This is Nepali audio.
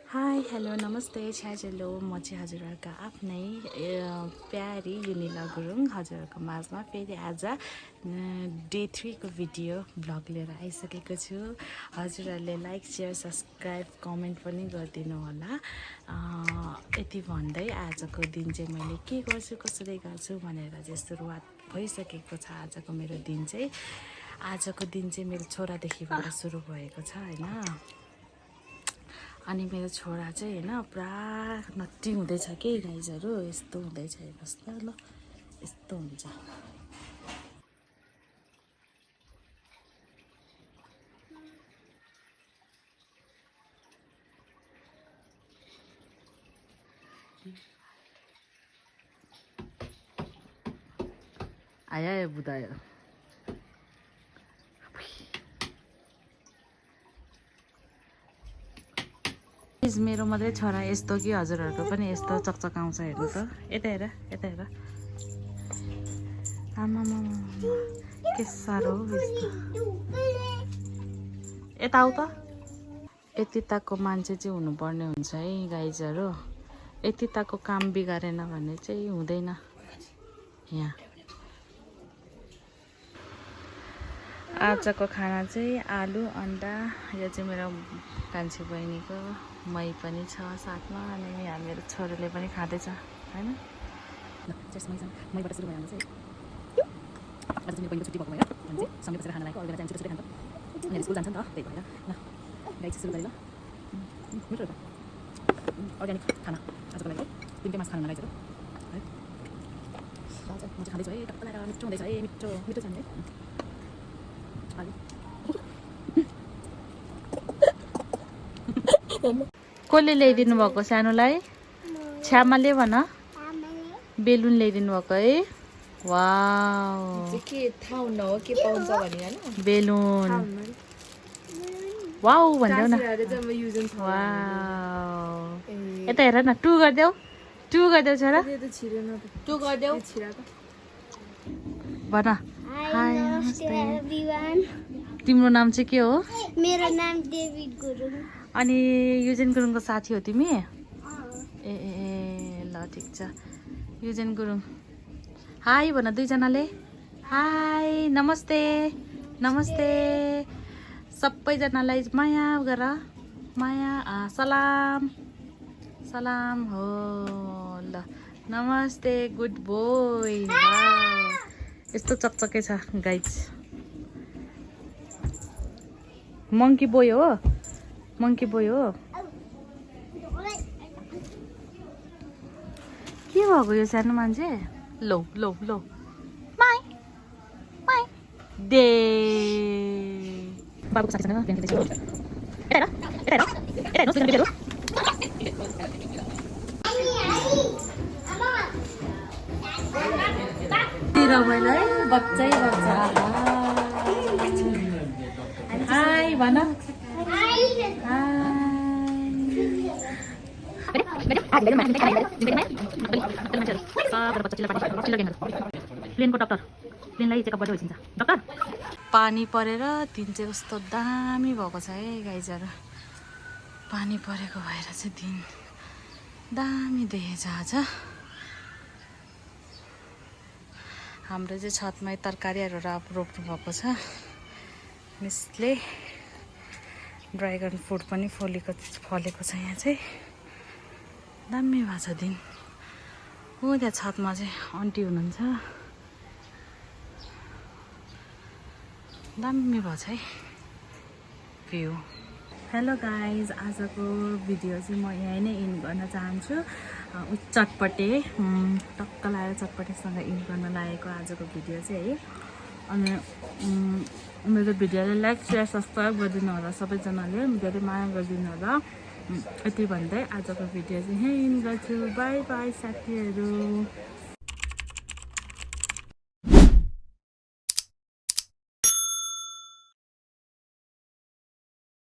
हाई हेलो नमस्ते छ्याजेलो म चाहिँ हजुरहरूका आफ्नै प्यारी युनिला गुरुङ हजुरहरूको माझमा फेरि आज डे 3 को भिडियो भ्लग लिएर आइसकेको छु। हजुरहरूले लाइक सेयर सब्सक्राइब कमेन्ट पनि गरिदिनु होला। यति भन्दै आजको दिन चाहिँ मैले के गर्छु कसरी गर्छु भनेर चाहिँ सुरुवात भइसकेको छ। आजको मेरो दिन चाहिँ मेरो छोरादेखिबाट सुरु भएको छ हैन। अनि मेरो छोरा चाहिँ हैन पुरा नट्टी हुँदैछ के गाइजहरु। यस्तो हुँदैछ हेर्नुस् त ल, यस्तो हुन्छ। आया यो बुदायो। मेरो मात्रै छोरा यस्तो कि हजुरहरूको पनि यस्तो चकचकाउँछ हेर्नु त। यता हेर यता हेर। आमामा के साह्रो यस्तो। यता आऊ त। यति ताको मान्छे चाहिँ हुनुपर्ने हुन्छ है गाइजहरु। यति ताको काम बिगारेन भने चाहिँ हुँदैन यहाँ। आजको खाना चाहिँ आलु अंडा। यो चाहिँ मेरो कान्छी बहिनीको, मै पनि छ साथमा। अनि यहाँ मेरो छोरीले पनि खाँदैछ हैन। ल त्यसमै मैबाट सुरु भयो चाहिँ आज चाहिँ मेरो बहिनीको छुट्टी भएको भएर हामी चाहिँ सँगै बसेर खाना लागेको। अरू बेला चाहिँ छुट्टी खान्छ। उनीहरू स्कुल जान्छ नि त, त्यही भएर ल गाइस सुरु गरे ल। मिठो छ अर्ग्यानिक खाना आजको लागि। तिनकै मास खानु नलाइजहरु है। ल चाहिँ म चाहिँ खाँदैछु है। टक्क लगाएर मिठो हुँदैछ है। मिठो मिठो छ नि है। कसले ल्याइदिनु भएको सानोलाई? छ्यामाले भन। बेलुन ल्याइदिनु भएको है। वाउ के थाहा हुन्न हो के पाउँछ भनि हैन। बेलुन वाउ भन्देऊ न। वाउ यता हेर न। टु गर्देऊ छोरा। टु गर्देऊ भन। हाई नमस्ते एभ्रीवन। तिम्रो नाम चाहिँ के हो? मेरो नाम डेभिड गुरुङ। अनि युजेन गुरुङको साथी हो तिमी? ए ए ल ठिक छ। युजेन गुरुङ हाई भन दुईजनाले। हाई नमस्ते नमस्ते सबैजनालाई माया गर। माया सलाम सलाम हो ल। नमस्ते गुड बोय। यस्तो चकचके छ गाइज। मंकी बोय हो। मंकी बोय हो। के भएको यो सानो मान्छे? लो लो लो माई माई दे बाबुको साथीसँग बिहान खेल्दैछु। यता हेर यता हेर यता हेर्नुहोस् दुईजना केटीहरू रमाइलो है। बच्चै बच्चा। हाई भन। प्लेनको डक्टर प्लेनलाई चेकअप गर्दै होइन्छ डक्टर। पानी परेर दिन चाहिँ कस्तो दामी भएको छ है गाइजहरु। पानी परेको भएर चाहिँ दिन दामी देखेछ आज। हाम्रो चाहिँ छतमै तरकारीहरू रोप्नु भएको छ। मिसले ड्रागन फ्रुट पनि फलेको छ यहाँ चाहिँ। दामी भएको छ दिन। हो त्यहाँ छतमा चाहिँ आन्टी हुनुहुन्छ। दामी भएको छ है भ्यू। हेलो गाइज आजको भिडियो चाहिँ म यहीँ नै इन्ड गर्न चाहन्छु। चटपटे टक्क लगाएर चटपटेसँग इन्ड गर्न लागेको आजको भिडियो चाहिँ है। अनि मेरो भिडियोलाई लाइक सेयर सब्सक्राइब गरिदिनु होला। सबैजनाले धेरै माया गरिदिनु होला। यति भन्दै आजको भिडियो चाहिँ यहीँ इन्ड गर्छु। बाई बाई साथीहरू।